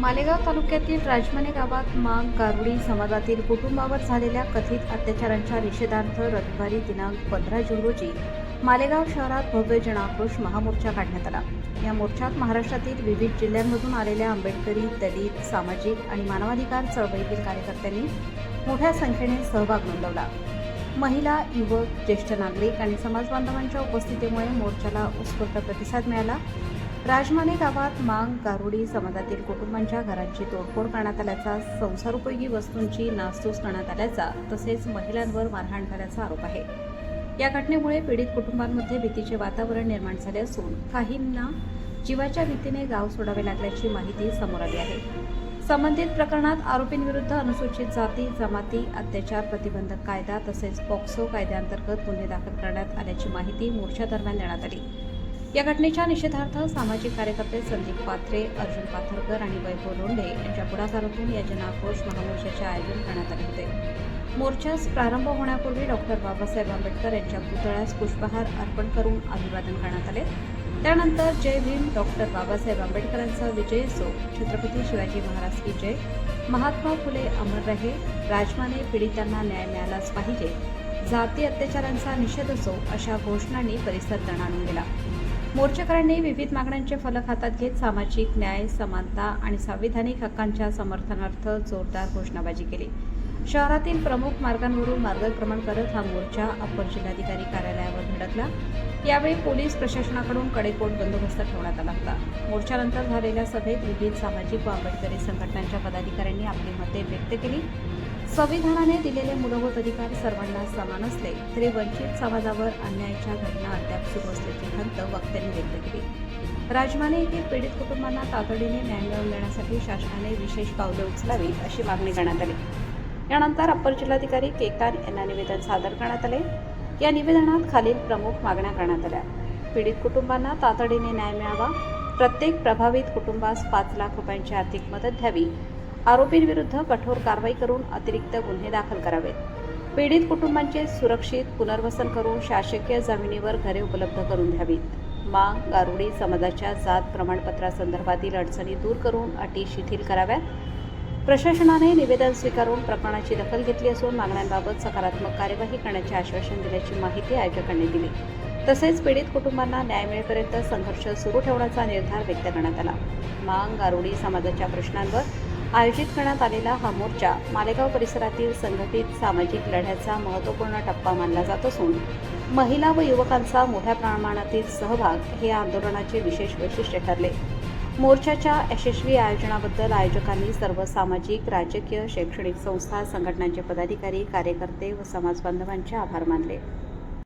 मालेगाव तालुक्यातील राजमाने गावात मांग गारुडी समाजातील कुटुंबावर झालेल्या कथित अत्याचारांच्या निषेधार्थ रविवारी दिनांक 15 जून रोजी मालेगाव शहरात भव्य जनाक्रोश महामोर्चा काढण्यात आला। या मोर्चात महाराष्ट्रातील विविध जिल्ह्यांमधून आलेल्या आंबेडकरी, दलित, सामाजिक आणि मानवाधिकार चळवळीतील कार्यकर्त्यांनी मोठ्या संख्येने सहभाग नोंदवला। महिला, युवक, ज्येष्ठ नागरिक आणि समाजबांधवांच्या उपस्थितीमुळे मोर्चाला उत्स्फूर्त प्रतिसाद मिळाला। राजमाने गावात मांग गारुडी समाजातील कुटुंबांच्या घरांची तोडफोड करण्यात आल्याचा, संसारोपयोगी वस्तूंची नासधूस करण्यात आल्याचा तसेच महिलांवर मारहाण झाल्याचा आरोप आहे। या घटनेमुळे पीडित कुटुंबांमध्ये भीतीचे वातावरण निर्माण झाले असून काहींना जीवाच्या भीतीने गाव सोडावे लागल्याची माहिती समोर आली आहे। संबंधित प्रकरणात आरोपींविरुद्ध अनुसूचित जाती जमाती अत्याचार प्रतिबंधक कायदा तसेच पॉक्सो कायद्याअंतर्गत गुन्हे दाखल करण्यात आल्याची माहिती मोर्चा दरम्यान देण्यात आली। या घटनेच्या निषेधार्थ सामाजिक कार्यकर्ते संदीप पाथरे, अर्जुन पाथरकर आणि वैभव लोंढे यांच्या पुढाकारातून या जनाक्रोश महामोर्चाचे आयोजन करण्यात आले होते। मोर्चास प्रारंभ होण्यापूर्वी डॉक्टर बाबासाहेब आंबेडकर यांच्या पुतळ्यास पुष्पहार अर्पण करून अभिवादन करण्यात आले। त्यानंतर जय भीम, डॉक्टर बाबासाहेब आंबेडकरांचा विजय असो, छत्रपती शिवाजी महाराज की जय, महात्मा फुले अमर रहे, राजमाने पीडितांना न्याय मिळालाच पाहिजे, जाती अत्याचारांचा निषेध असो अशा घोषणांनी परिसर दणाणून गेला। मोर्चेकऱ्यांनी विविध मागण्यांचे फलक हातात घेत सामाजिक न्याय, समानता आणि संविधानिक हक्कांच्या समर्थनार्थ जोरदार घोषणाबाजी केली। शहरातील प्रमुख मार्गांवरून मार्गक्रमण करत हा मोर्चा अप्पर जिल्हाधिकारी कार्यालयावर धडकला। यावेळी पोलीस प्रशासनाकडून कडेकोट बंदोबस्त ठेवण्यात आला होता। मोर्चानंतर झालेल्या सभेत विविध सामाजिक व आंबेडकरी संघटनांच्या पदाधिकाऱ्यांनी आपली मते व्यक्त केली। संविधानाने दिलेले मूलभूत अधिकार सर्वांना समान असले तरी वंचित समाजावर अन्यायाच्या घटना अद्याप सुरू असल्याची खंत वक्त्यांनी व्यक्त केली। राजमाने येथील पीडित कुटुंबांना तातडीने न्याय मिळवून देण्यासाठी शासनाने विशेष पावले उचलावी अशी मागणी करण्यात आली। यानंतर अप्पर जिल्हाधिकारी केकान यांना निवेदन सादर करण्यात आले। या निवेदनात खालील प्रमुख मागण्या करण्यात आल्या। पीडित कुटुंबांना तातडीने न्याय मिळावा, प्रत्येक प्रभावित कुटुंबास 5 लाख रुपयांची आर्थिक मदत द्यावी, आरोपींविरुद्ध कठोर कारवाई करून अतिरिक्त गुन्हे दाखल करावेत, पीडित कुटुंबांचे सुरक्षित पुनर्वसन करून शासकीय जमिनीवर घरे उपलब्ध करून द्यावीत, मांग गारुडी समाजाच्या जात प्रमाणपत्रासंदर्भातील अडचणी दूर करून अटी शिथिल कराव्यात। प्रशासनाने निवेदन स्वीकारून प्रकरणाची दखल घेतली असून मागण्यांबाबत सकारात्मक कार्यवाही करण्याचे आश्वासन दिल्याची माहिती आयोजकांनी दिली। तसेच पीडित कुटुंबांना न्याय मिळेपर्यंत संघर्ष सुरू ठेवण्याचा निर्धार व्यक्त करण्यात आला। मांग गारुडी समाजाच्या प्रश्नांवर आयोजित करण्यात आलेला हा मोर्चा मालेगाव परिसरातील संघटित सामाजिक लढ्याचा महत्त्वपूर्ण टप्पा मानला जात असून महिला व युवकांचा मोठ्या प्रमाणातील सहभाग हे आंदोलनाचे विशेष वैशिष्ट्य ठरले। मोर्चाच्या यशस्वी आयोजनाबद्दल आयोजकांनी सर्व सामाजिक, राजकीय, शैक्षणिक संस्था, संघटनांचे पदाधिकारी, कार्यकर्ते व समाजबांधवांचे आभार मानले।